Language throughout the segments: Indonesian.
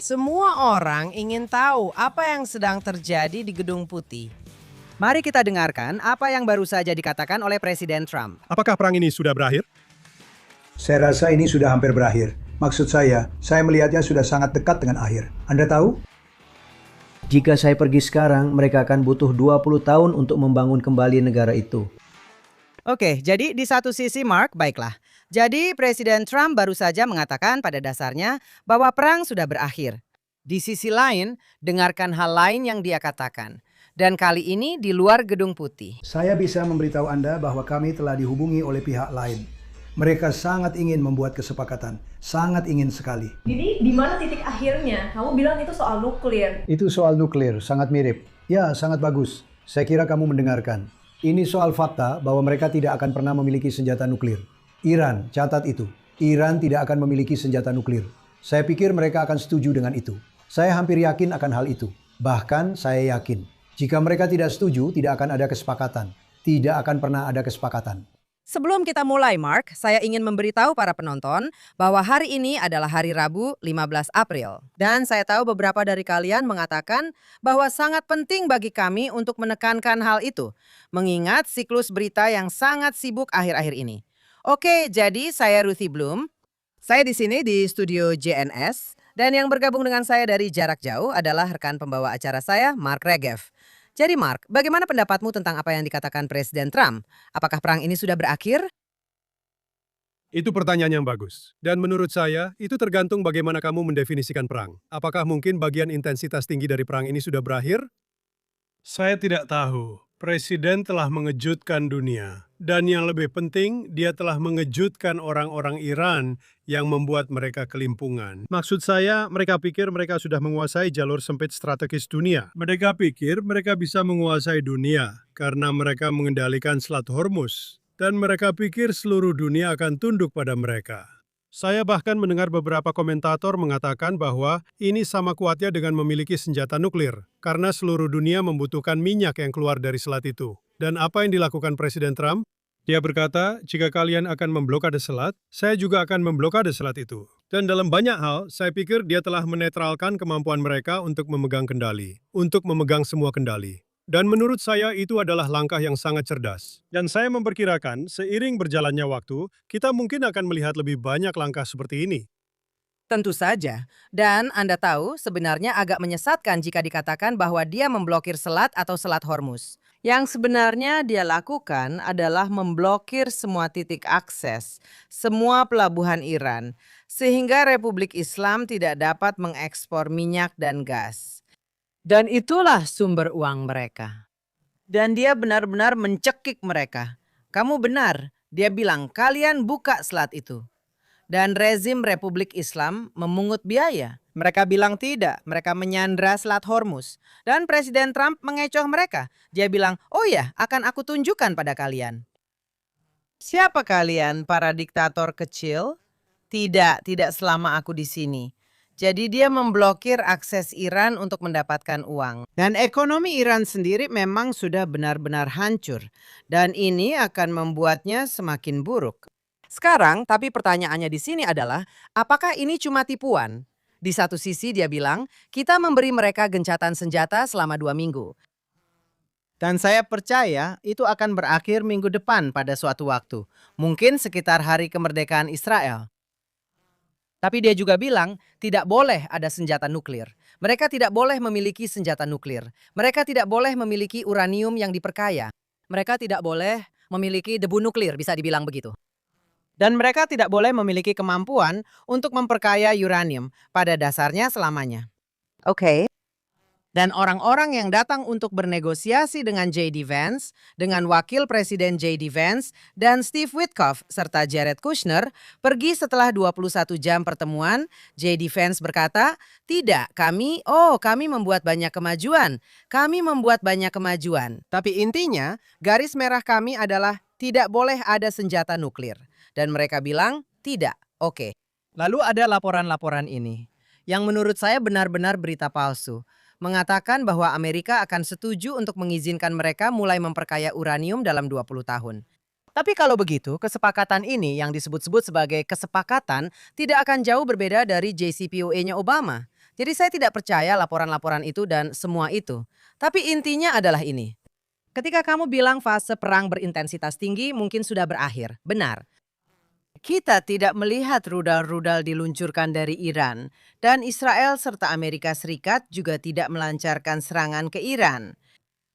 Semua orang ingin tahu apa yang sedang terjadi di Gedung Putih. Mari kita dengarkan apa yang baru saja dikatakan oleh Presiden Trump. Apakah perang ini sudah berakhir? Saya rasa ini sudah hampir berakhir. Maksud saya melihatnya sudah sangat dekat dengan akhir. Anda tahu? Jika saya pergi sekarang, mereka akan butuh 20 tahun untuk membangun kembali negara itu. Oke, jadi di satu sisi Mark, baiklah. Jadi Presiden Trump baru saja mengatakan pada dasarnya bahwa perang sudah berakhir. Di sisi lain, dengarkan hal lain yang dia katakan. Dan kali ini di luar Gedung Putih. Saya bisa memberitahu Anda bahwa kami telah dihubungi oleh pihak lain. Mereka sangat ingin membuat kesepakatan, sangat ingin sekali. Jadi di mana titik akhirnya? Kamu bilang itu soal nuklir. Itu soal nuklir, sangat mirip. Ya, sangat bagus. Saya kira kamu mendengarkan. Ini soal fakta bahwa mereka tidak akan pernah memiliki senjata nuklir. Iran, catat itu. Iran tidak akan memiliki senjata nuklir. Saya pikir mereka akan setuju dengan itu. Saya hampir yakin akan hal itu. Bahkan saya yakin, jika mereka tidak setuju, tidak akan ada kesepakatan. Tidak akan pernah ada kesepakatan. Sebelum kita mulai, Mark, saya ingin memberitahu para penonton bahwa hari ini adalah hari Rabu 15 April. Dan saya tahu beberapa dari kalian mengatakan bahwa sangat penting bagi kami untuk menekankan hal itu, mengingat siklus berita yang sangat sibuk akhir-akhir ini. Oke, jadi saya Ruthie Bloom. Saya di sini di studio JNS, dan yang bergabung dengan saya dari jarak jauh adalah rekan pembawa acara saya, Mark Regev. Jadi Mark, bagaimana pendapatmu tentang apa yang dikatakan Presiden Trump? Apakah perang ini sudah berakhir? Itu pertanyaan yang bagus. Dan menurut saya, itu tergantung bagaimana kamu mendefinisikan perang. Apakah mungkin bagian intensitas tinggi dari perang ini sudah berakhir? Saya tidak tahu. Presiden telah mengejutkan dunia. Dan yang lebih penting, dia telah mengejutkan orang-orang Iran yang membuat mereka kelimpungan. Maksud saya, mereka pikir mereka sudah menguasai jalur sempit strategis dunia. Mereka pikir mereka bisa menguasai dunia karena mereka mengendalikan Selat Hormuz. Dan mereka pikir seluruh dunia akan tunduk pada mereka. Saya bahkan mendengar beberapa komentator mengatakan bahwa ini sama kuatnya dengan memiliki senjata nuklir, karena seluruh dunia membutuhkan minyak yang keluar dari selat itu. Dan apa yang dilakukan Presiden Trump? Dia berkata, jika kalian akan memblokade selat, saya juga akan memblokade selat itu. Dan dalam banyak hal, saya pikir dia telah menetralkan kemampuan mereka untuk memegang kendali, untuk memegang semua kendali. Dan menurut saya itu adalah langkah yang sangat cerdas. Dan saya memperkirakan seiring berjalannya waktu, kita mungkin akan melihat lebih banyak langkah seperti ini. Tentu saja. Dan Anda tahu sebenarnya agak menyesatkan jika dikatakan bahwa dia memblokir selat atau Selat Hormuz. Yang sebenarnya dia lakukan adalah memblokir semua titik akses, semua pelabuhan Iran, sehingga Republik Islam tidak dapat mengekspor minyak dan gas. Dan itulah sumber uang mereka. Dan dia benar-benar mencekik mereka. Kamu benar, dia bilang kalian buka selat itu. Dan rezim Republik Islam memungut biaya. Mereka bilang tidak, mereka menyandra Selat Hormuz. Dan Presiden Trump mengecoh mereka. Dia bilang, oh ya, akan aku tunjukkan pada kalian. Siapa kalian, para diktator kecil? Tidak selama aku di sini. Jadi dia memblokir akses Iran untuk mendapatkan uang. Dan ekonomi Iran sendiri memang sudah benar-benar hancur. Dan ini akan membuatnya semakin buruk. Sekarang, tapi pertanyaannya di sini adalah, apakah ini cuma tipuan? Di satu sisi dia bilang, kita memberi mereka gencatan senjata selama 2 minggu. Dan saya percaya itu akan berakhir minggu depan pada suatu waktu. Mungkin sekitar hari kemerdekaan Israel. Tapi dia juga bilang tidak boleh ada senjata nuklir. Mereka tidak boleh memiliki senjata nuklir. Mereka tidak boleh memiliki uranium yang diperkaya. Mereka tidak boleh memiliki debu nuklir, bisa dibilang begitu. Dan mereka tidak boleh memiliki kemampuan untuk memperkaya uranium pada dasarnya selamanya. Oke. Dan orang-orang yang datang untuk bernegosiasi dengan J.D. Vance, dengan Wakil Presiden J.D. Vance, dan Steve Witkoff serta Jared Kushner pergi setelah 21 jam pertemuan. J.D. Vance berkata, tidak, kami membuat banyak kemajuan. Kami membuat banyak kemajuan. Tapi intinya, garis merah kami adalah tidak boleh ada senjata nuklir. Dan mereka bilang, tidak, oke. Lalu ada laporan-laporan ini, yang menurut saya benar-benar berita palsu. Mengatakan bahwa Amerika akan setuju untuk mengizinkan mereka mulai memperkaya uranium dalam 20 tahun. Tapi kalau begitu, kesepakatan ini yang disebut-sebut sebagai kesepakatan tidak akan jauh berbeda dari JCPOA-nya Obama. Jadi saya tidak percaya laporan-laporan itu dan semua itu. Tapi intinya adalah ini. Ketika kamu bilang fase perang berintensitas tinggi mungkin sudah berakhir. Benar. Kita tidak melihat rudal-rudal diluncurkan dari Iran. Dan Israel serta Amerika Serikat juga tidak melancarkan serangan ke Iran.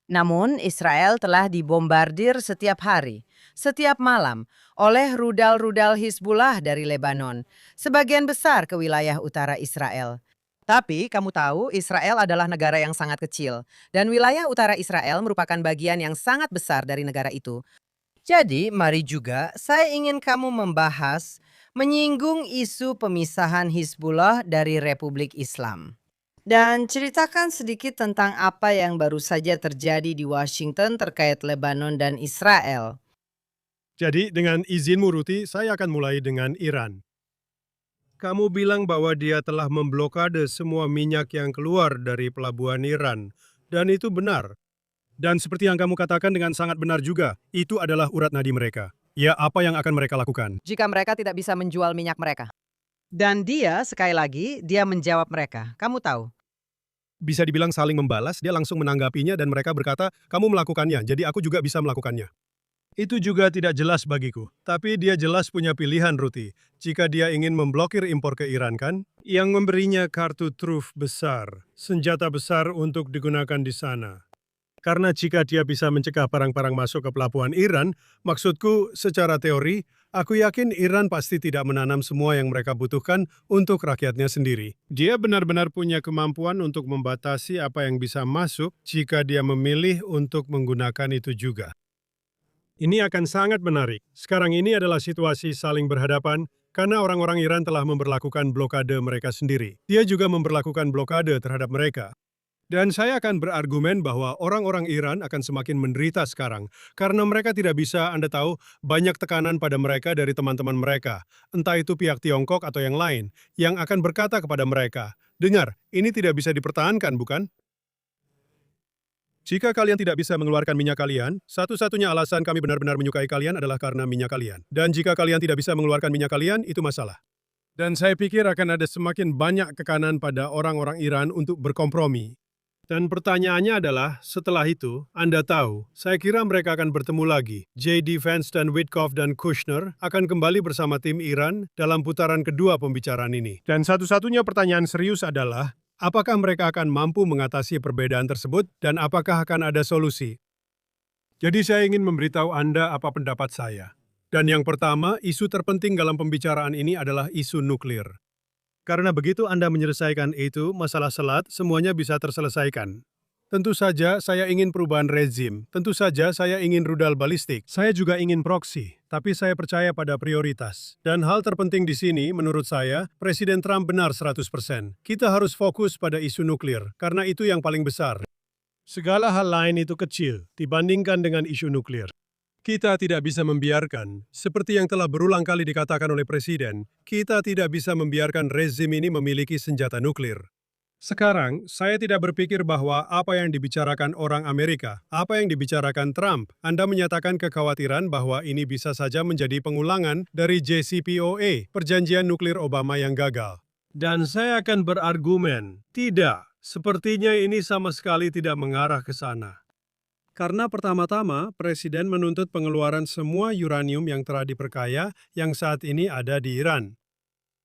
Namun Israel telah dibombardir setiap hari, setiap malam oleh rudal-rudal Hizbullah dari Lebanon. Sebagian besar ke wilayah utara Israel. Tapi kamu tahu Israel adalah negara yang sangat kecil. Dan wilayah utara Israel merupakan bagian yang sangat besar dari negara itu. Jadi, mari juga saya ingin kamu membahas, menyinggung isu pemisahan Hizbullah dari Republik Islam. Dan ceritakan sedikit tentang apa yang baru saja terjadi di Washington terkait Lebanon dan Israel. Jadi dengan izinmu Ruti, saya akan mulai dengan Iran. Kamu bilang bahwa dia telah memblokade semua minyak yang keluar dari pelabuhan Iran. Dan itu benar. Dan seperti yang kamu katakan dengan sangat benar juga, itu adalah urat nadi mereka. Ya, apa yang akan mereka lakukan? Jika mereka tidak bisa menjual minyak mereka. Dan dia, sekali lagi, dia menjawab mereka. Kamu tahu. Bisa dibilang saling membalas, dia langsung menanggapinya dan mereka berkata, kamu melakukannya, jadi aku juga bisa melakukannya. Itu juga tidak jelas bagiku. Tapi dia jelas punya pilihan, Ruti. Jika dia ingin memblokir impor ke Iran kan, yang memberinya kartu truf besar, senjata besar untuk digunakan di sana. Karena jika dia bisa mencegah barang-barang masuk ke pelabuhan Iran, maksudku secara teori, aku yakin Iran pasti tidak menanam semua yang mereka butuhkan untuk rakyatnya sendiri. Dia benar-benar punya kemampuan untuk membatasi apa yang bisa masuk jika dia memilih untuk menggunakan itu juga. Ini akan sangat menarik. Sekarang ini adalah situasi saling berhadapan karena orang-orang Iran telah memberlakukan blokade mereka sendiri. Dia juga memberlakukan blokade terhadap mereka. Dan saya akan berargumen bahwa orang-orang Iran akan semakin menderita sekarang karena mereka tidak bisa, Anda tahu, banyak tekanan pada mereka dari teman-teman mereka, entah itu pihak Tiongkok atau yang lain, yang akan berkata kepada mereka, dengar, ini tidak bisa dipertahankan, bukan? Jika kalian tidak bisa mengeluarkan minyak kalian, satu-satunya alasan kami benar-benar menyukai kalian adalah karena minyak kalian. Dan jika kalian tidak bisa mengeluarkan minyak kalian, itu masalah. Dan saya pikir akan ada semakin banyak tekanan pada orang-orang Iran untuk berkompromi. Dan pertanyaannya adalah, setelah itu, Anda tahu, saya kira mereka akan bertemu lagi. J.D. Vance dan Witkoff dan Kushner akan kembali bersama tim Iran dalam putaran kedua pembicaraan ini. Dan satu-satunya pertanyaan serius adalah, apakah mereka akan mampu mengatasi perbedaan tersebut dan apakah akan ada solusi? Jadi saya ingin memberitahu Anda apa pendapat saya. Dan yang pertama, isu terpenting dalam pembicaraan ini adalah isu nuklir. Karena begitu Anda menyelesaikan itu, masalah selat semuanya bisa terselesaikan. Tentu saja saya ingin perubahan rezim, tentu saja saya ingin rudal balistik, saya juga ingin proksi, tapi saya percaya pada prioritas. Dan hal terpenting di sini, menurut saya, Presiden Trump benar 100%. Kita harus fokus pada isu nuklir, karena itu yang paling besar. Segala hal lain itu kecil dibandingkan dengan isu nuklir. Kita tidak bisa membiarkan, seperti yang telah berulang kali dikatakan oleh Presiden, kita tidak bisa membiarkan rezim ini memiliki senjata nuklir. Sekarang, saya tidak berpikir bahwa apa yang dibicarakan orang Amerika, apa yang dibicarakan Trump, Anda menyatakan kekhawatiran bahwa ini bisa saja menjadi pengulangan dari JCPOA, perjanjian nuklir Obama yang gagal. Dan saya akan berargumen, tidak, sepertinya ini sama sekali tidak mengarah ke sana. Karena pertama-tama, Presiden menuntut pengeluaran semua uranium yang telah diperkaya yang saat ini ada di Iran.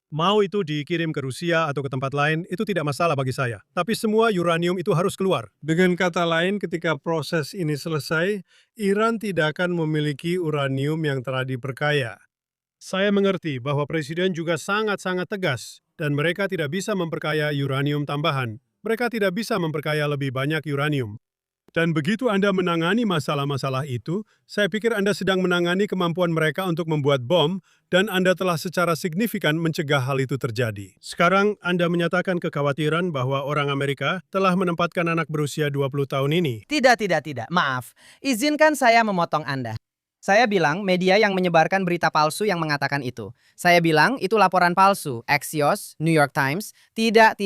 Mau itu dikirim ke Rusia atau ke tempat lain, itu tidak masalah bagi saya. Tapi semua uranium itu harus keluar. Dengan kata lain, ketika proses ini selesai, Iran tidak akan memiliki uranium yang telah diperkaya. Saya mengerti bahwa Presiden juga sangat-sangat tegas, dan mereka tidak bisa memperkaya uranium tambahan. Mereka tidak bisa memperkaya lebih banyak uranium. Dan begitu Anda menangani masalah-masalah itu, saya pikir Anda sedang menangani kemampuan mereka untuk membuat bom, dan Anda telah secara signifikan mencegah hal itu terjadi. Sekarang Anda menyatakan kekhawatiran bahwa orang Amerika telah menempatkan anak berusia 20 tahun ini. Tidak. Maaf, izinkan saya memotong Anda. Saya bilang media yang menyebarkan berita palsu yang mengatakan itu. Saya bilang itu laporan palsu, Axios, New York Times. Tidak.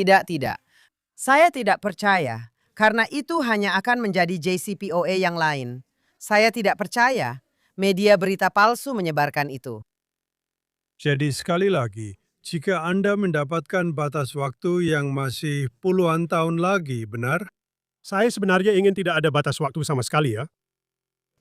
Saya tidak percaya. Karena itu hanya akan menjadi JCPOA yang lain. Saya tidak percaya media berita palsu menyebarkan itu. Jadi sekali lagi, Jika Anda mendapatkan batas waktu yang masih puluhan tahun lagi, benar? Saya sebenarnya ingin tidak ada batas waktu sama sekali ya.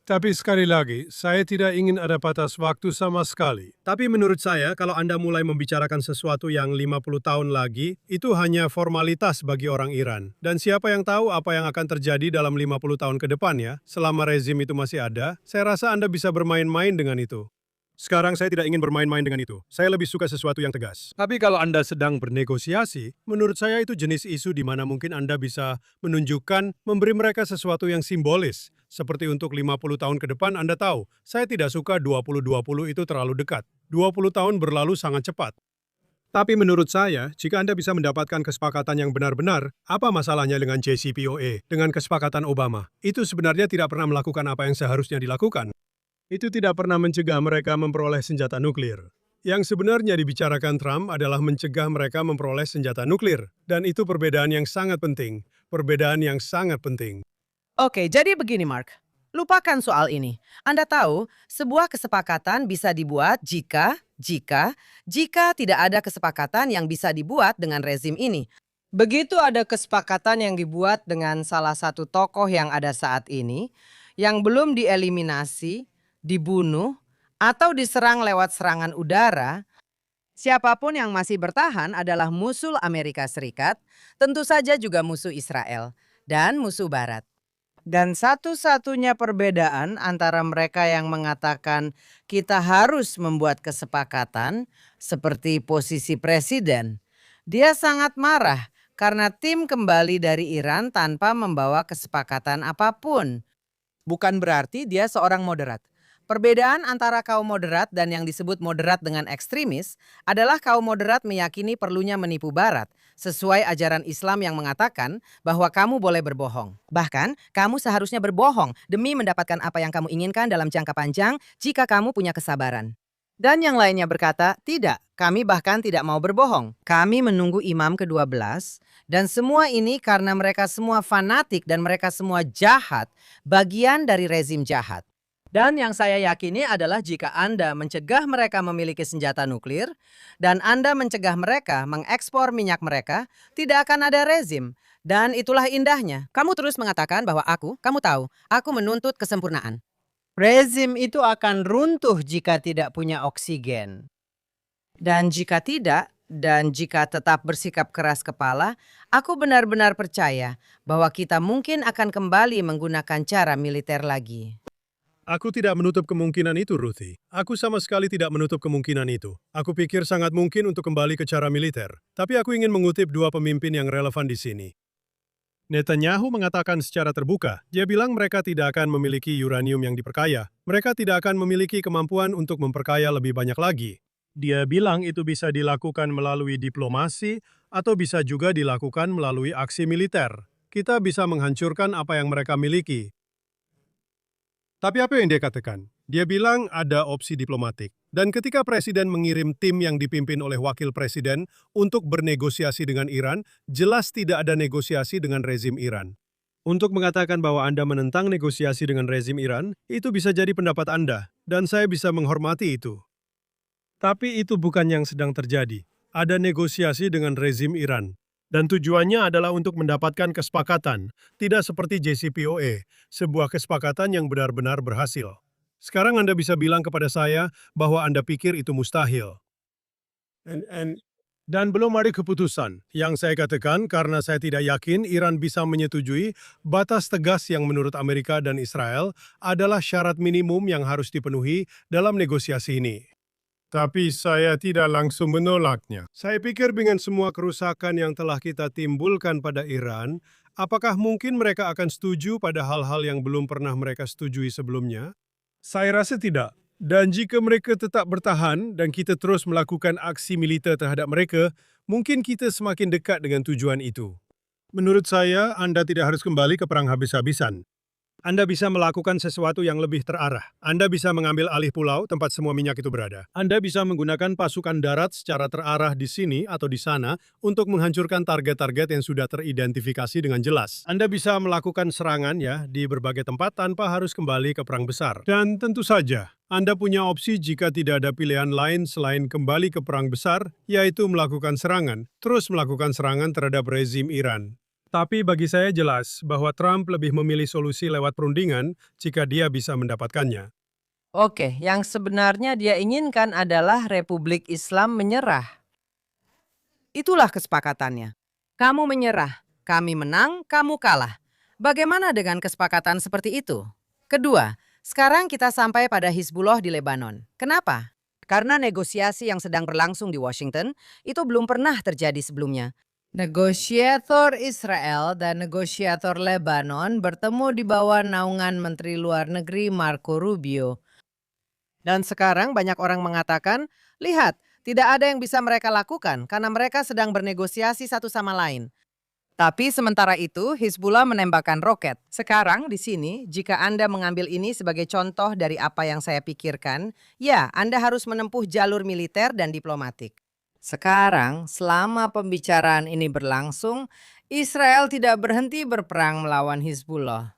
Tapi sekali lagi, saya tidak ingin ada batas waktu sama sekali. Tapi menurut saya, kalau Anda mulai membicarakan sesuatu yang 50 tahun lagi, itu hanya formalitas bagi orang Iran. Dan siapa yang tahu apa yang akan terjadi dalam 50 tahun ke depan ya, selama rezim itu masih ada, saya rasa Anda bisa bermain-main dengan itu. Sekarang saya tidak ingin bermain-main dengan itu. Saya lebih suka sesuatu yang tegas. Tapi kalau Anda sedang bernegosiasi, menurut saya itu jenis isu di mana mungkin Anda bisa menunjukkan, memberi mereka sesuatu yang simbolis. Seperti untuk 50 tahun ke depan Anda tahu, saya tidak suka 2020 itu terlalu dekat. 20 tahun berlalu sangat cepat. Tapi menurut saya, jika Anda bisa mendapatkan kesepakatan yang benar-benar, apa masalahnya dengan JCPOA, dengan kesepakatan Obama? Itu sebenarnya tidak pernah melakukan apa yang seharusnya dilakukan. Itu tidak pernah mencegah mereka memperoleh senjata nuklir. Yang sebenarnya dibicarakan Trump adalah mencegah mereka memperoleh senjata nuklir. Dan itu perbedaan yang sangat penting. Perbedaan yang sangat penting. Oke, jadi begini Mark. Lupakan soal ini. Anda tahu, sebuah kesepakatan bisa dibuat jika tidak ada kesepakatan yang bisa dibuat dengan rezim ini. Begitu ada kesepakatan yang dibuat dengan salah satu tokoh yang ada saat ini, yang belum dieliminasi, dibunuh, atau diserang lewat serangan udara, siapapun yang masih bertahan adalah musuh Amerika Serikat, tentu saja juga musuh Israel, dan musuh Barat. Dan satu-satunya perbedaan antara mereka yang mengatakan kita harus membuat kesepakatan, seperti posisi presiden, dia sangat marah karena tim kembali dari Iran tanpa membawa kesepakatan apapun. Bukan berarti dia seorang moderat. Perbedaan antara kaum moderat dan yang disebut moderat dengan ekstremis adalah kaum moderat meyakini perlunya menipu Barat, sesuai ajaran Islam yang mengatakan bahwa kamu boleh berbohong. Bahkan, kamu seharusnya berbohong demi mendapatkan apa yang kamu inginkan dalam jangka panjang jika kamu punya kesabaran. Dan yang lainnya berkata, tidak, kami bahkan tidak mau berbohong. Kami menunggu imam ke-12, dan semua ini karena mereka semua fanatik dan mereka semua jahat, bagian dari rezim jahat. Dan yang saya yakini adalah jika Anda mencegah mereka memiliki senjata nuklir dan Anda mencegah mereka mengekspor minyak mereka, tidak akan ada rezim. Dan itulah indahnya. Kamu terus mengatakan bahwa kamu tahu, aku menuntut kesempurnaan. Rezim itu akan runtuh jika tidak punya oksigen. Dan jika tidak, dan jika tetap bersikap keras kepala, aku benar-benar percaya bahwa kita mungkin akan kembali menggunakan cara militer lagi. Aku tidak menutup kemungkinan itu, Ruthie. Aku sama sekali tidak menutup kemungkinan itu. Aku pikir sangat mungkin untuk kembali ke cara militer. Tapi aku ingin mengutip dua pemimpin yang relevan di sini. Netanyahu mengatakan secara terbuka, dia bilang mereka tidak akan memiliki uranium yang diperkaya. Mereka tidak akan memiliki kemampuan untuk memperkaya lebih banyak lagi. Dia bilang itu bisa dilakukan melalui diplomasi atau bisa juga dilakukan melalui aksi militer. Kita bisa menghancurkan apa yang mereka miliki. Tapi apa yang dia katakan? Dia bilang ada opsi diplomatik. Dan ketika presiden mengirim tim yang dipimpin oleh wakil presiden untuk bernegosiasi dengan Iran, jelas tidak ada negosiasi dengan rezim Iran. Untuk mengatakan bahwa Anda menentang negosiasi dengan rezim Iran, itu bisa jadi pendapat Anda, dan saya bisa menghormati itu. Tapi itu bukan yang sedang terjadi. Ada negosiasi dengan rezim Iran. Dan tujuannya adalah untuk mendapatkan kesepakatan, tidak seperti JCPOA, sebuah kesepakatan yang benar-benar berhasil. Sekarang Anda bisa bilang kepada saya bahwa Anda pikir itu mustahil. Dan belum ada keputusan. Yang saya katakan karena saya tidak yakin Iran bisa menyetujui batas tegas yang menurut Amerika dan Israel adalah syarat minimum yang harus dipenuhi dalam negosiasi ini. Tapi saya tidak langsung menolaknya. Saya pikir dengan semua kerusakan yang telah kita timbulkan pada Iran, apakah mungkin mereka akan setuju pada hal-hal yang belum pernah mereka setujui sebelumnya? Saya rasa tidak. Dan jika mereka tetap bertahan dan kita terus melakukan aksi militer terhadap mereka, mungkin kita semakin dekat dengan tujuan itu. Menurut saya, Anda tidak harus kembali ke perang habis-habisan. Anda bisa melakukan sesuatu yang lebih terarah. Anda bisa mengambil alih pulau tempat semua minyak itu berada. Anda bisa menggunakan pasukan darat secara terarah di sini atau di sana untuk menghancurkan target-target yang sudah teridentifikasi dengan jelas. Anda bisa melakukan serangan ya di berbagai tempat tanpa harus kembali ke perang besar. Dan tentu saja, Anda punya opsi jika tidak ada pilihan lain selain kembali ke perang besar, yaitu melakukan serangan, terus melakukan serangan terhadap rezim Iran. Tapi bagi saya jelas bahwa Trump lebih memilih solusi lewat perundingan jika dia bisa mendapatkannya. Oke, yang sebenarnya dia inginkan adalah Republik Islam menyerah. Itulah kesepakatannya. Kamu menyerah, kami menang, kamu kalah. Bagaimana dengan kesepakatan seperti itu? Kedua, sekarang kita sampai pada Hizbullah di Lebanon. Kenapa? Karena negosiasi yang sedang berlangsung di Washington itu belum pernah terjadi sebelumnya. Negosiator Israel dan negosiator Lebanon bertemu di bawah naungan Menteri Luar Negeri Marco Rubio. Dan sekarang banyak orang mengatakan, lihat, tidak ada yang bisa mereka lakukan karena mereka sedang bernegosiasi satu sama lain. Tapi sementara itu, Hizbullah menembakkan roket. Sekarang di sini, jika Anda mengambil ini sebagai contoh dari apa yang saya pikirkan, ya, Anda harus menempuh jalur militer dan diplomatik. Sekarang, selama pembicaraan ini berlangsung, Israel tidak berhenti berperang melawan Hizbullah.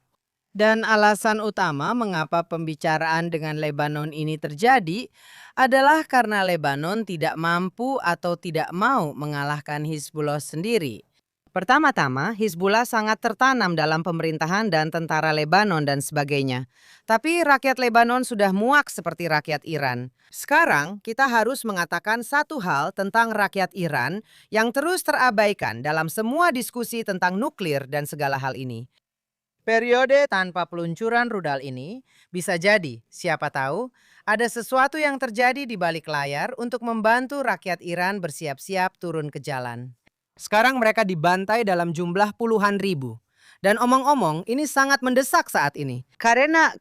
Dan alasan utama mengapa pembicaraan dengan Lebanon ini terjadi adalah karena Lebanon tidak mampu atau tidak mau mengalahkan Hizbullah sendiri. Pertama-tama, Hizbullah sangat tertanam dalam pemerintahan dan tentara Lebanon dan sebagainya. Tapi rakyat Lebanon sudah muak seperti rakyat Iran. Sekarang, kita harus mengatakan satu hal tentang rakyat Iran yang terus terabaikan dalam semua diskusi tentang nuklir dan segala hal ini. Periode tanpa peluncuran rudal ini bisa jadi, siapa tahu, ada sesuatu yang terjadi di balik layar untuk membantu rakyat Iran bersiap-siap turun ke jalan. Sekarang mereka dibantai dalam jumlah puluhan ribu. Dan omong-omong, ini sangat mendesak saat ini. Karena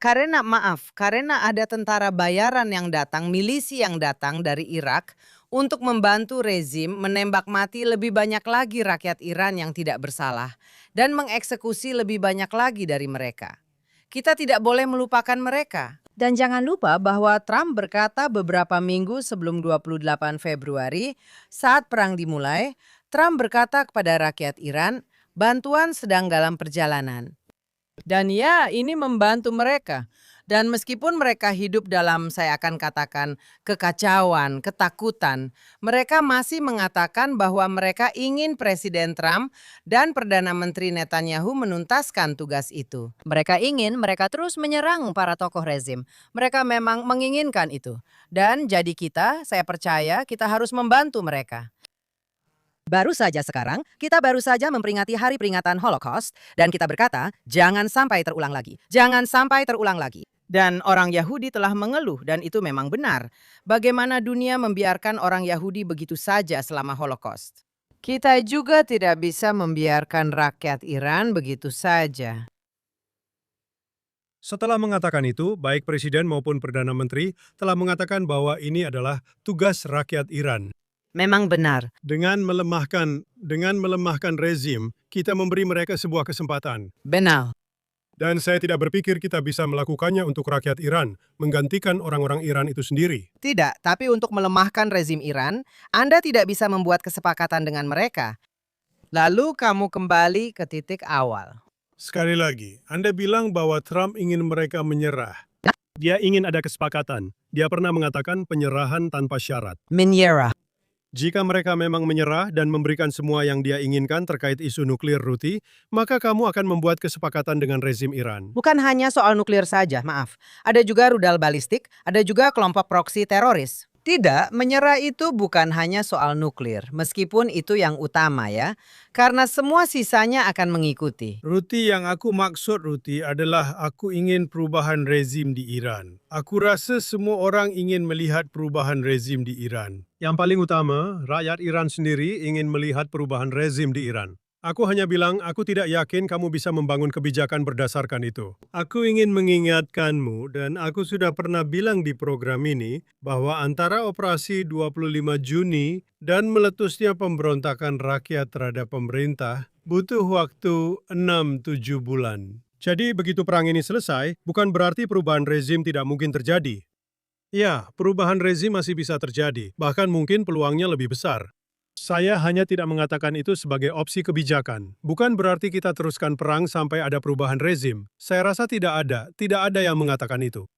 ada tentara bayaran yang datang, milisi yang datang dari Irak untuk membantu rezim menembak mati lebih banyak lagi rakyat Iran yang tidak bersalah dan mengeksekusi lebih banyak lagi dari mereka. Kita tidak boleh melupakan mereka. Dan jangan lupa bahwa Trump berkata beberapa minggu sebelum 28 Februari saat perang dimulai, Trump berkata kepada rakyat Iran, bantuan sedang dalam perjalanan. Dan ya, ini membantu mereka. Dan meskipun mereka hidup dalam, saya akan katakan, kekacauan, ketakutan, mereka masih mengatakan bahwa mereka ingin Presiden Trump dan Perdana Menteri Netanyahu menuntaskan tugas itu. Mereka terus menyerang para tokoh rezim. Mereka memang menginginkan itu. Dan jadi saya percaya kita harus membantu mereka. Baru saja sekarang, kita baru saja memperingati hari peringatan Holocaust, dan kita berkata, jangan sampai terulang lagi. Jangan sampai terulang lagi. Dan orang Yahudi telah mengeluh, dan itu memang benar. Bagaimana dunia membiarkan orang Yahudi begitu saja selama Holocaust? Kita juga tidak bisa membiarkan rakyat Iran begitu saja. Setelah mengatakan itu, baik Presiden maupun Perdana Menteri telah mengatakan bahwa ini adalah tugas rakyat Iran. Memang benar. Dengan melemahkan rezim, kita memberi mereka sebuah kesempatan. Benar. Dan saya tidak berpikir kita bisa melakukannya untuk rakyat Iran, menggantikan orang-orang Iran itu sendiri. Tidak, tapi untuk melemahkan rezim Iran, Anda tidak bisa membuat kesepakatan dengan mereka. Lalu kamu kembali ke titik awal. Sekali lagi, Anda bilang bahwa Trump ingin mereka menyerah. Dia ingin ada kesepakatan. Dia pernah mengatakan penyerahan tanpa syarat. Menyerah. Jika mereka memang menyerah dan memberikan semua yang dia inginkan terkait isu nuklir Ruti, maka kamu akan membuat kesepakatan dengan rezim Iran. Bukan hanya soal nuklir saja, maaf. Ada juga rudal balistik, ada juga kelompok proksi teroris. Tidak, menyerah itu bukan hanya soal nuklir, meskipun itu yang utama ya. Karena semua sisanya akan mengikuti. Ruti, yang aku maksud Ruti adalah aku ingin perubahan rezim di Iran. Aku rasa semua orang ingin melihat perubahan rezim di Iran. Yang paling utama, rakyat Iran sendiri ingin melihat perubahan rezim di Iran. Aku hanya bilang, aku tidak yakin kamu bisa membangun kebijakan berdasarkan itu. Aku ingin mengingatkanmu, dan aku sudah pernah bilang di program ini, bahwa antara operasi 25 Juni dan meletusnya pemberontakan rakyat terhadap pemerintah, butuh waktu 6-7 bulan. Jadi begitu perang ini selesai, bukan berarti perubahan rezim tidak mungkin terjadi. Ya, perubahan rezim masih bisa terjadi, bahkan mungkin peluangnya lebih besar. Saya hanya tidak mengatakan itu sebagai opsi kebijakan. Bukan berarti kita teruskan perang sampai ada perubahan rezim. Saya rasa tidak ada yang mengatakan itu.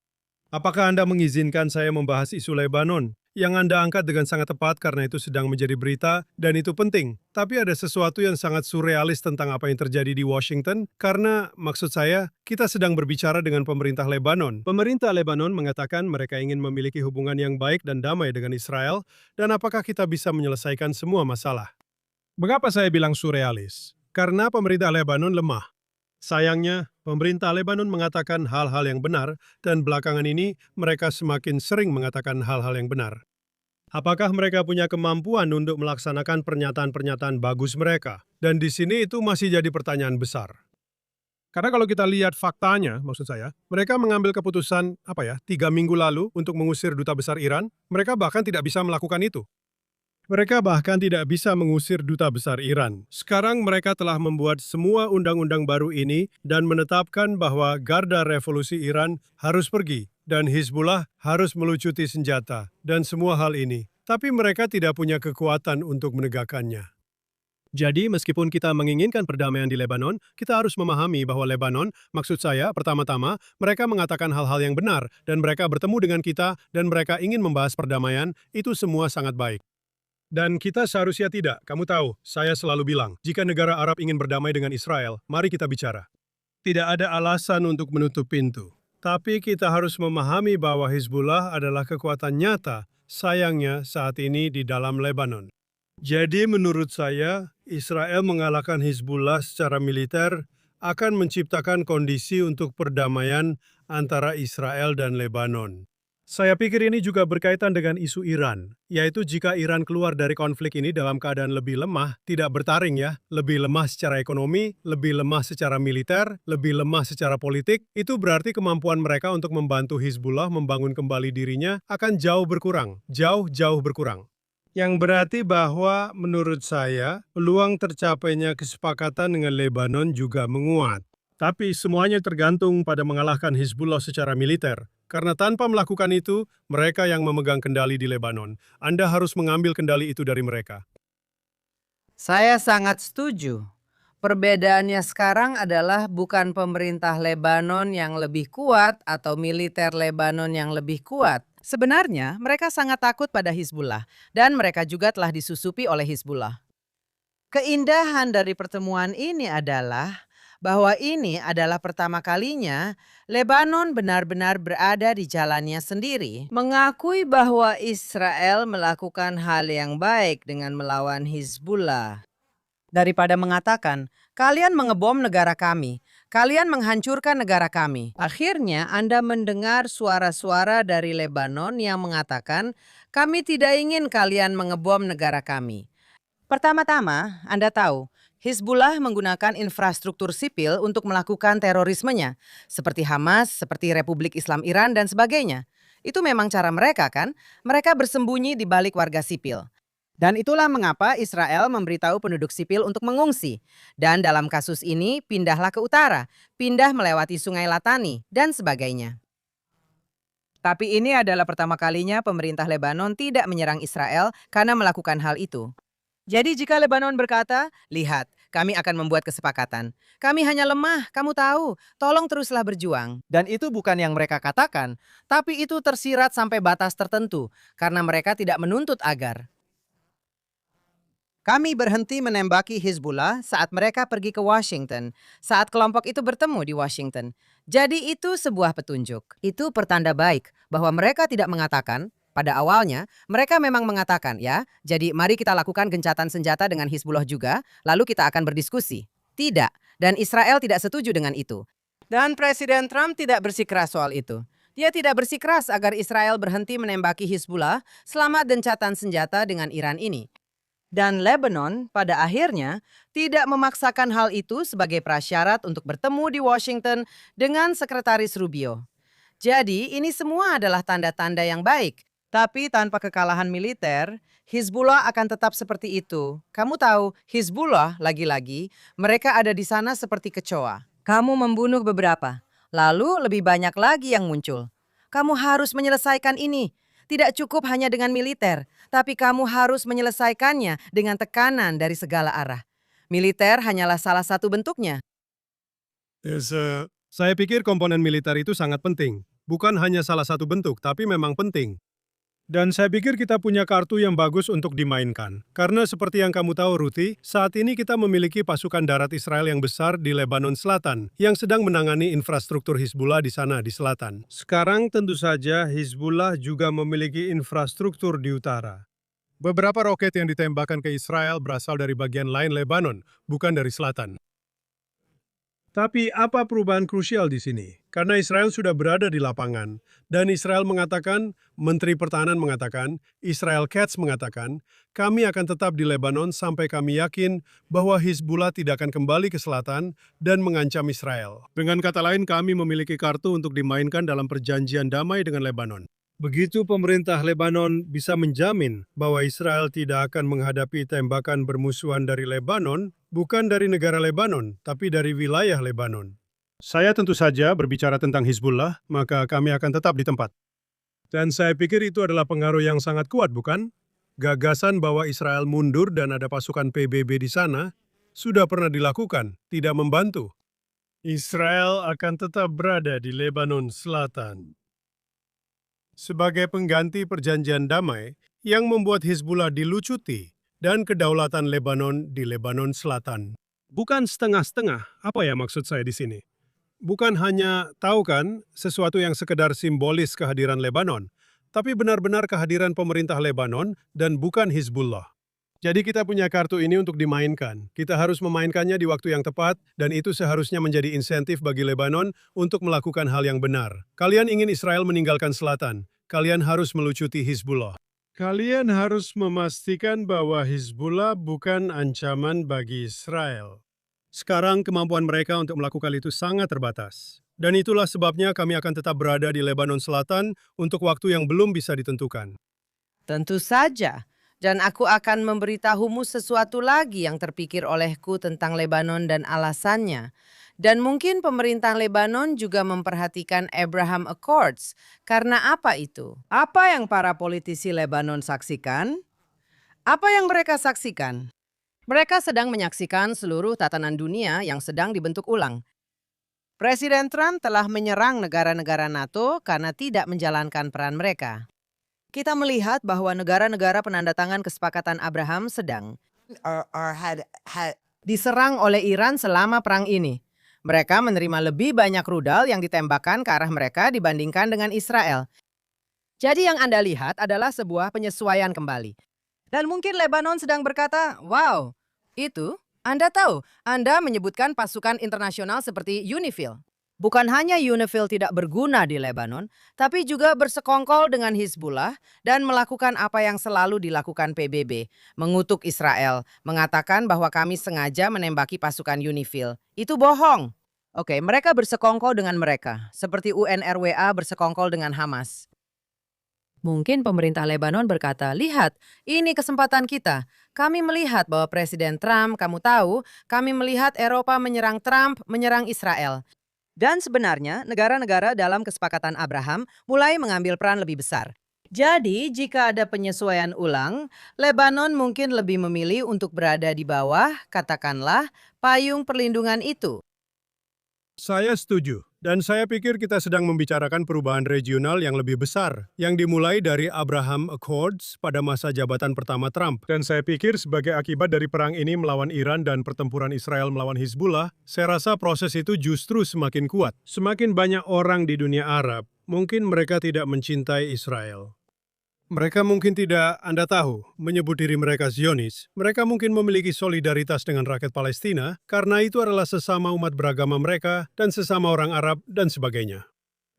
Apakah Anda mengizinkan saya membahas isu Lebanon? Yang Anda angkat dengan sangat tepat karena itu sedang menjadi berita, dan itu penting. Tapi ada sesuatu yang sangat surrealis tentang apa yang terjadi di Washington, karena maksud saya, kita sedang berbicara dengan pemerintah Lebanon. Pemerintah Lebanon mengatakan mereka ingin memiliki hubungan yang baik dan damai dengan Israel, dan apakah kita bisa menyelesaikan semua masalah? Mengapa saya bilang surrealis? Karena pemerintah Lebanon lemah. Sayangnya, pemerintah Lebanon mengatakan hal-hal yang benar, dan belakangan ini mereka semakin sering mengatakan hal-hal yang benar. Apakah mereka punya kemampuan untuk melaksanakan pernyataan-pernyataan bagus mereka? Dan di sini itu masih jadi pertanyaan besar. Karena kalau kita lihat faktanya, maksud saya, mereka mengambil keputusan, 3 minggu lalu untuk mengusir duta besar Iran, mereka bahkan tidak bisa melakukan itu. Mereka bahkan tidak bisa mengusir duta besar Iran. Sekarang mereka telah membuat semua undang-undang baru ini dan menetapkan bahwa Garda Revolusi Iran harus pergi dan Hizbullah harus melucuti senjata dan semua hal ini. Tapi mereka tidak punya kekuatan untuk menegakkannya. Jadi meskipun kita menginginkan perdamaian di Lebanon, kita harus memahami bahwa Lebanon, maksud saya, pertama-tama, mereka mengatakan hal-hal yang benar dan mereka bertemu dengan kita dan mereka ingin membahas perdamaian, itu semua sangat baik. Dan kita seharusnya tidak, kamu tahu, saya selalu bilang, jika negara Arab ingin berdamai dengan Israel, mari kita bicara. Tidak ada alasan untuk menutup pintu. Tapi kita harus memahami bahwa Hizbullah adalah kekuatan nyata, sayangnya saat ini di dalam Lebanon. Jadi menurut saya, Israel mengalahkan Hizbullah secara militer akan menciptakan kondisi untuk perdamaian antara Israel dan Lebanon. Saya pikir ini juga berkaitan dengan isu Iran, yaitu jika Iran keluar dari konflik ini dalam keadaan lebih lemah, tidak bertaring ya, lebih lemah secara ekonomi, lebih lemah secara militer, lebih lemah secara politik, itu berarti kemampuan mereka untuk membantu Hizbullah membangun kembali dirinya akan jauh berkurang. Yang berarti bahwa menurut saya, peluang tercapainya kesepakatan dengan Lebanon juga menguat. Tapi semuanya tergantung pada mengalahkan Hizbullah secara militer. Karena tanpa melakukan itu, mereka yang memegang kendali di Lebanon. Anda harus mengambil kendali itu dari mereka. Saya sangat setuju. Perbedaannya sekarang adalah bukan pemerintah Lebanon yang lebih kuat atau militer Lebanon yang lebih kuat. Sebenarnya, mereka sangat takut pada Hizbullah dan mereka juga telah disusupi oleh Hizbullah. Keindahan dari pertemuan ini adalah bahwa ini adalah pertama kalinya Lebanon benar-benar berada di jalannya sendiri, mengakui bahwa Israel melakukan hal yang baik dengan melawan Hizbullah. Daripada mengatakan, kalian mengebom negara kami, kalian menghancurkan negara kami. Akhirnya Anda mendengar suara-suara dari Lebanon yang mengatakan, kami tidak ingin kalian mengebom negara kami. Pertama-tama, Anda tahu, Hizbullah menggunakan infrastruktur sipil untuk melakukan terorismenya, seperti Hamas, seperti Republik Islam Iran, dan sebagainya. Itu memang cara mereka kan? Mereka bersembunyi di balik warga sipil. Dan itulah mengapa Israel memberitahu penduduk sipil untuk mengungsi. Dan dalam kasus ini, pindahlah ke utara, pindah melewati Sungai Latani, dan sebagainya. Tapi ini adalah pertama kalinya pemerintah Lebanon tidak menyerang Israel karena melakukan hal itu. Jadi jika Lebanon berkata, lihat, kami akan membuat kesepakatan. Kami hanya lemah, kamu tahu, tolong teruslah berjuang. Dan itu bukan yang mereka katakan, tapi itu tersirat sampai batas tertentu, karena mereka tidak menuntut agar. Kami berhenti menembaki Hizbullah saat mereka pergi ke Washington, saat kelompok itu bertemu di Washington. Jadi itu sebuah petunjuk. Itu pertanda baik bahwa mereka tidak mengatakan, pada awalnya, mereka memang mengatakan, ya, jadi mari kita lakukan gencatan senjata dengan Hizbullah juga, lalu kita akan berdiskusi. Tidak, dan Israel tidak setuju dengan itu. Dan Presiden Trump tidak bersikeras soal itu. Dia tidak bersikeras agar Israel berhenti menembaki Hizbullah selama gencatan senjata dengan Iran ini. Dan Lebanon pada akhirnya tidak memaksakan hal itu sebagai prasyarat untuk bertemu di Washington dengan Sekretaris Rubio. Jadi ini semua adalah tanda-tanda yang baik. Tapi tanpa kekalahan militer, Hizbullah akan tetap seperti itu. Kamu tahu, Hizbullah lagi-lagi, mereka ada di sana seperti kecoa. Kamu membunuh beberapa, lalu lebih banyak lagi yang muncul. Kamu harus menyelesaikan ini. Tidak cukup hanya dengan militer, tapi kamu harus menyelesaikannya dengan tekanan dari segala arah. Militer hanyalah salah satu bentuknya. Saya pikir komponen militer itu sangat penting. Bukan hanya salah satu bentuk, tapi memang penting. Dan saya pikir kita punya kartu yang bagus untuk dimainkan. Karena seperti yang kamu tahu, Ruthie, saat ini kita memiliki pasukan darat Israel yang besar di Lebanon Selatan, yang sedang menangani infrastruktur Hizbullah di sana, di selatan. Sekarang tentu saja Hizbullah juga memiliki infrastruktur di utara. Beberapa roket yang ditembakkan ke Israel berasal dari bagian lain Lebanon, bukan dari selatan. Tapi apa perubahan krusial di sini? Karena Israel sudah berada di lapangan, dan Israel mengatakan, Menteri Pertahanan mengatakan, Israel Katz mengatakan, kami akan tetap di Lebanon sampai kami yakin bahwa Hizbullah tidak akan kembali ke selatan dan mengancam Israel. Dengan kata lain, kami memiliki kartu untuk dimainkan dalam perjanjian damai dengan Lebanon. Begitu pemerintah Lebanon bisa menjamin bahwa Israel tidak akan menghadapi tembakan bermusuhan dari Lebanon, bukan dari negara Lebanon, tapi dari wilayah Lebanon. Saya tentu saja berbicara tentang Hizbullah, maka kami akan tetap di tempat. Dan saya pikir itu adalah pengaruh yang sangat kuat, bukan? Gagasan bahwa Israel mundur dan ada pasukan PBB di sana sudah pernah dilakukan, tidak membantu. Israel akan tetap berada di Lebanon Selatan sebagai pengganti perjanjian damai yang membuat Hizbullah dilucuti dan kedaulatan Lebanon di Lebanon Selatan. Bukan setengah-setengah, apa ya maksud saya di sini? Bukan hanya, tahu kan, sesuatu yang sekedar simbolis kehadiran Lebanon, tapi benar-benar kehadiran pemerintah Lebanon dan bukan Hizbullah. Jadi kita punya kartu ini untuk dimainkan. Kita harus memainkannya di waktu yang tepat, dan itu seharusnya menjadi insentif bagi Lebanon untuk melakukan hal yang benar. Kalian ingin Israel meninggalkan selatan. Kalian harus melucuti Hizbullah. Kalian harus memastikan bahwa Hizbullah bukan ancaman bagi Israel. Sekarang kemampuan mereka untuk melakukan itu sangat terbatas. Dan itulah sebabnya kami akan tetap berada di Lebanon Selatan untuk waktu yang belum bisa ditentukan. Tentu saja. Dan aku akan memberitahumu sesuatu lagi yang terpikir olehku tentang Lebanon dan alasannya. Dan mungkin pemerintah Lebanon juga memperhatikan Abraham Accords. Karena apa itu? Apa yang para politisi Lebanon saksikan? Apa yang mereka saksikan? Mereka sedang menyaksikan seluruh tatanan dunia yang sedang dibentuk ulang. Presiden Trump telah menyerang negara-negara NATO karena tidak menjalankan peran mereka. Kita melihat bahwa negara-negara penandatangan kesepakatan Abraham sedang diserang oleh Iran selama perang ini. Mereka menerima lebih banyak rudal yang ditembakkan ke arah mereka dibandingkan dengan Israel. Jadi yang Anda lihat adalah sebuah penyesuaian kembali. Dan mungkin Lebanon sedang berkata, wow, itu, Anda tahu, Anda menyebutkan pasukan internasional seperti UNIFIL. Bukan hanya UNIFIL tidak berguna di Lebanon, tapi juga bersekongkol dengan Hizbullah dan melakukan apa yang selalu dilakukan PBB, mengutuk Israel, mengatakan bahwa kami sengaja menembaki pasukan UNIFIL. Itu bohong. Oke, mereka bersekongkol dengan mereka, seperti UNRWA bersekongkol dengan Hamas. Mungkin pemerintah Lebanon berkata, lihat, ini kesempatan kita. Kami melihat bahwa Presiden Trump, kamu tahu, kami melihat Eropa menyerang Trump, menyerang Israel. Dan sebenarnya, negara-negara dalam kesepakatan Abraham mulai mengambil peran lebih besar. Jadi, jika ada penyesuaian ulang, Lebanon mungkin lebih memilih untuk berada di bawah, katakanlah, payung perlindungan itu. Saya setuju, dan saya pikir kita sedang membicarakan perubahan regional yang lebih besar, yang dimulai dari Abraham Accords pada masa jabatan pertama Trump. Dan saya pikir sebagai akibat dari perang ini melawan Iran dan pertempuran Israel melawan Hizbullah, saya rasa proses itu justru semakin kuat. Semakin banyak orang di dunia Arab, mungkin mereka tidak mencintai Israel. Mereka mungkin tidak, Anda tahu, menyebut diri mereka Zionis. Mereka mungkin memiliki solidaritas dengan rakyat Palestina karena itu adalah sesama umat beragama mereka dan sesama orang Arab dan sebagainya.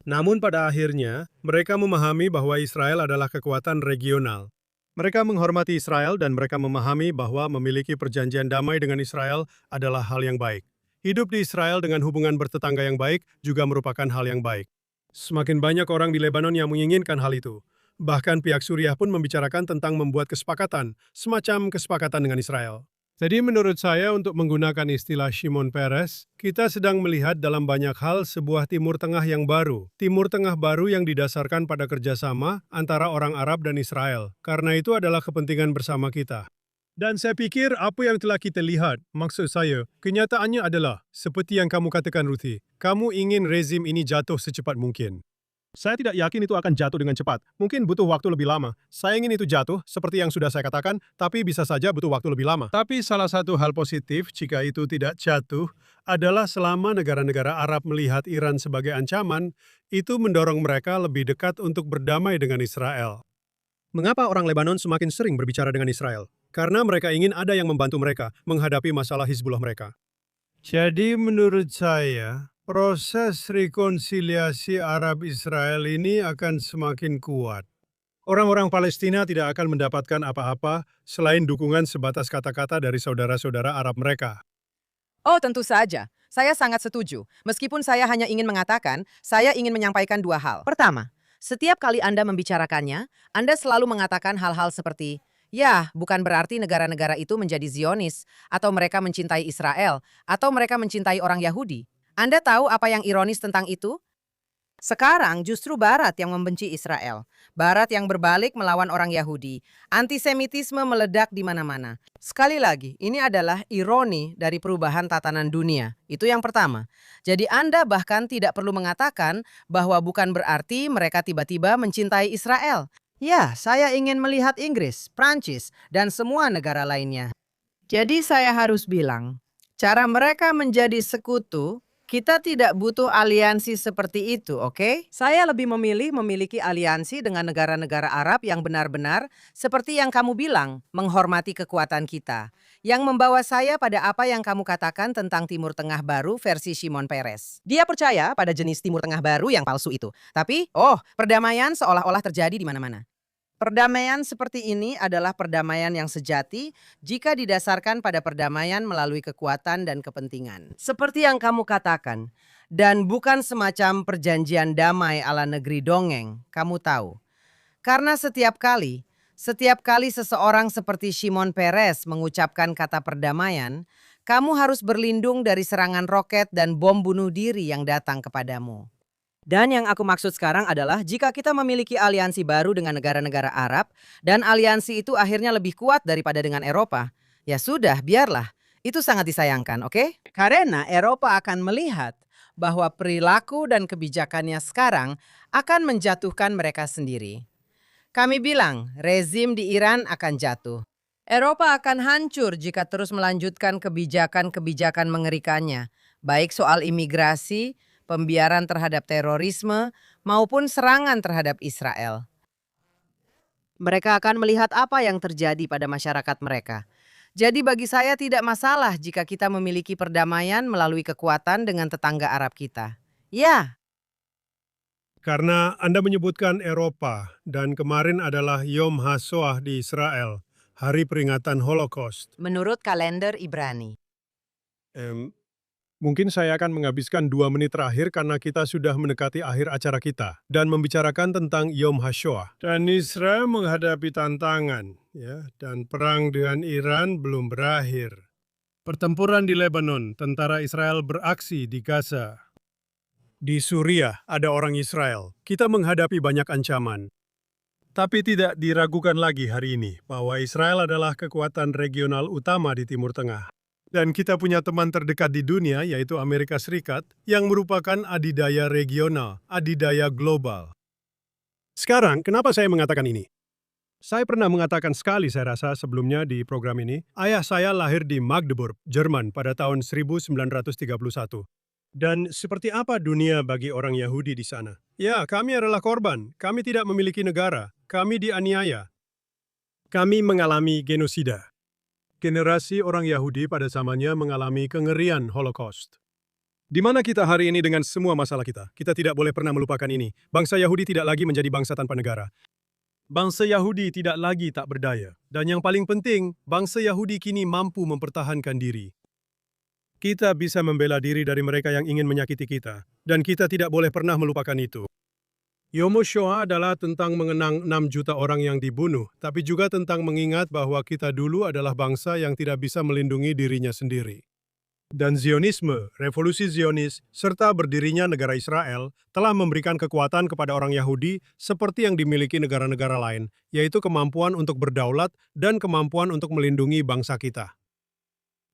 Namun pada akhirnya, mereka memahami bahwa Israel adalah kekuatan regional. Mereka menghormati Israel dan mereka memahami bahwa memiliki perjanjian damai dengan Israel adalah hal yang baik. Hidup di Israel dengan hubungan bertetangga yang baik juga merupakan hal yang baik. Semakin banyak orang di Lebanon yang menginginkan hal itu. Bahkan pihak Suriah pun membicarakan tentang membuat kesepakatan, semacam kesepakatan dengan Israel. Jadi menurut saya untuk menggunakan istilah Shimon Peres, kita sedang melihat dalam banyak hal sebuah Timur Tengah yang baru. Timur Tengah baru yang didasarkan pada kerjasama antara orang Arab dan Israel. Karena itu adalah kepentingan bersama kita. Dan saya pikir apa yang telah kita lihat, maksud saya, kenyataannya adalah, seperti yang kamu katakan Ruthie, kamu ingin rezim ini jatuh secepat mungkin. Saya tidak yakin itu akan jatuh dengan cepat. Mungkin butuh waktu lebih lama. Saya ingin itu jatuh, seperti yang sudah saya katakan, tapi bisa saja butuh waktu lebih lama. Tapi salah satu hal positif jika itu tidak jatuh adalah selama negara-negara Arab melihat Iran sebagai ancaman, itu mendorong mereka lebih dekat untuk berdamai dengan Israel. Mengapa orang Lebanon semakin sering berbicara dengan Israel? Karena mereka ingin ada yang membantu mereka menghadapi masalah Hizbullah mereka. Jadi menurut saya, proses rekonsiliasi Arab-Israel ini akan semakin kuat. Orang-orang Palestina tidak akan mendapatkan apa-apa selain dukungan sebatas kata-kata dari saudara-saudara Arab mereka. Oh, tentu saja. Saya sangat setuju. Meskipun saya hanya ingin mengatakan, saya ingin menyampaikan dua hal. Pertama, setiap kali Anda membicarakannya, Anda selalu mengatakan hal-hal seperti, ya, bukan berarti negara-negara itu menjadi Zionis, atau mereka mencintai Israel, atau mereka mencintai orang Yahudi. Anda tahu apa yang ironis tentang itu? Sekarang justru Barat yang membenci Israel. Barat yang berbalik melawan orang Yahudi. Antisemitisme meledak di mana-mana. Sekali lagi, ini adalah ironi dari perubahan tatanan dunia. Itu yang pertama. Jadi Anda bahkan tidak perlu mengatakan bahwa bukan berarti mereka tiba-tiba mencintai Israel. Ya, saya ingin melihat Inggris, Prancis, dan semua negara lainnya. Jadi saya harus bilang, cara mereka menjadi sekutu, kita tidak butuh aliansi seperti itu, oke? Saya lebih memilih memiliki aliansi dengan negara-negara Arab yang benar-benar, seperti yang kamu bilang, menghormati kekuatan kita. Yang membawa saya pada apa yang kamu katakan tentang Timur Tengah baru versi Shimon Peres. Dia percaya pada jenis Timur Tengah baru yang palsu itu. Tapi, perdamaian seolah-olah terjadi di mana-mana. Perdamaian seperti ini adalah perdamaian yang sejati jika didasarkan pada perdamaian melalui kekuatan dan kepentingan. Seperti yang kamu katakan, dan bukan semacam perjanjian damai ala negeri dongeng, kamu tahu. Karena setiap kali seseorang seperti Shimon Peres mengucapkan kata perdamaian, kamu harus berlindung dari serangan roket dan bom bunuh diri yang datang kepadamu. Dan yang aku maksud sekarang adalah jika kita memiliki aliansi baru dengan negara-negara Arab dan aliansi itu akhirnya lebih kuat daripada dengan Eropa, ya sudah, biarlah. Itu sangat disayangkan, oke? Karena Eropa akan melihat bahwa perilaku dan kebijakannya sekarang akan menjatuhkan mereka sendiri. Kami bilang rezim di Iran akan jatuh. Eropa akan hancur jika terus melanjutkan kebijakan-kebijakan mengerikannya, baik soal imigrasi, pembiaran terhadap terorisme, maupun serangan terhadap Israel. Mereka akan melihat apa yang terjadi pada masyarakat mereka. Jadi bagi saya tidak masalah jika kita memiliki perdamaian melalui kekuatan dengan tetangga Arab kita. Ya. Karena Anda menyebutkan Eropa, dan kemarin adalah Yom HaShoah di Israel, Hari Peringatan Holocaust. Menurut kalender Ibrani. Mungkin saya akan menghabiskan 2 menit terakhir karena kita sudah mendekati akhir acara kita dan membicarakan tentang Yom HaShoah. Dan Israel menghadapi tantangan, dan perang dengan Iran belum berakhir. Pertempuran di Lebanon, tentara Israel beraksi di Gaza. Di Suriah ada orang Israel. Kita menghadapi banyak ancaman. Tapi tidak diragukan lagi hari ini bahwa Israel adalah kekuatan regional utama di Timur Tengah. Dan kita punya teman terdekat di dunia, yaitu Amerika Serikat, yang merupakan adidaya regional, adidaya global. Sekarang, kenapa saya mengatakan ini? Saya pernah mengatakan sekali, saya rasa, sebelumnya di program ini, ayah saya lahir di Magdeburg, Jerman pada tahun 1931. Dan seperti apa dunia bagi orang Yahudi di sana? Ya, kami adalah korban. Kami tidak memiliki negara. Kami dianiaya. Kami mengalami genosida. Generasi orang Yahudi pada zamannya mengalami kengerian Holocaust. Di mana kita hari ini dengan semua masalah kita? Kita tidak boleh pernah melupakan ini. Bangsa Yahudi tidak lagi menjadi bangsa tanpa negara. Bangsa Yahudi tidak lagi tak berdaya. Dan yang paling penting, bangsa Yahudi kini mampu mempertahankan diri. Kita bisa membela diri dari mereka yang ingin menyakiti kita. Dan kita tidak boleh pernah melupakan itu. Yom HaShoah adalah tentang mengenang 6 juta orang yang dibunuh, tapi juga tentang mengingat bahwa kita dulu adalah bangsa yang tidak bisa melindungi dirinya sendiri. Dan Zionisme, revolusi Zionis, serta berdirinya negara Israel telah memberikan kekuatan kepada orang Yahudi seperti yang dimiliki negara-negara lain, yaitu kemampuan untuk berdaulat dan kemampuan untuk melindungi bangsa kita.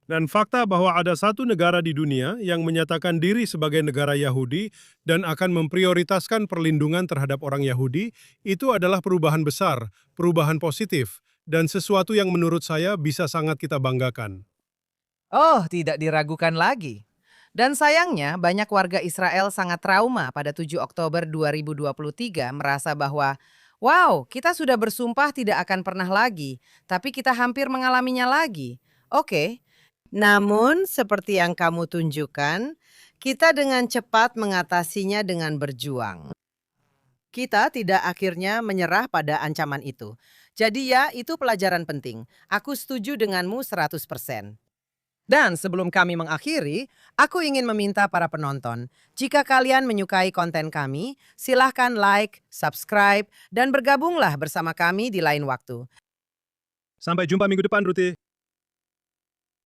Dan fakta bahwa ada satu negara di dunia yang menyatakan diri sebagai negara Yahudi dan akan memprioritaskan perlindungan terhadap orang Yahudi, itu adalah perubahan besar, perubahan positif, dan sesuatu yang menurut saya bisa sangat kita banggakan. Oh, tidak diragukan lagi. Dan sayangnya, banyak warga Israel sangat trauma pada 7 Oktober 2023 merasa bahwa, wow, kita sudah bersumpah tidak akan pernah lagi, tapi kita hampir mengalaminya lagi. Oke. Namun, seperti yang kamu tunjukkan, kita dengan cepat mengatasinya dengan berjuang. Kita tidak akhirnya menyerah pada ancaman itu. Jadi ya, itu pelajaran penting. Aku setuju denganmu 100%. Dan sebelum kami mengakhiri, aku ingin meminta para penonton, jika kalian menyukai konten kami, silahkan like, subscribe, dan bergabunglah bersama kami di lain waktu. Sampai jumpa minggu depan, Ruti.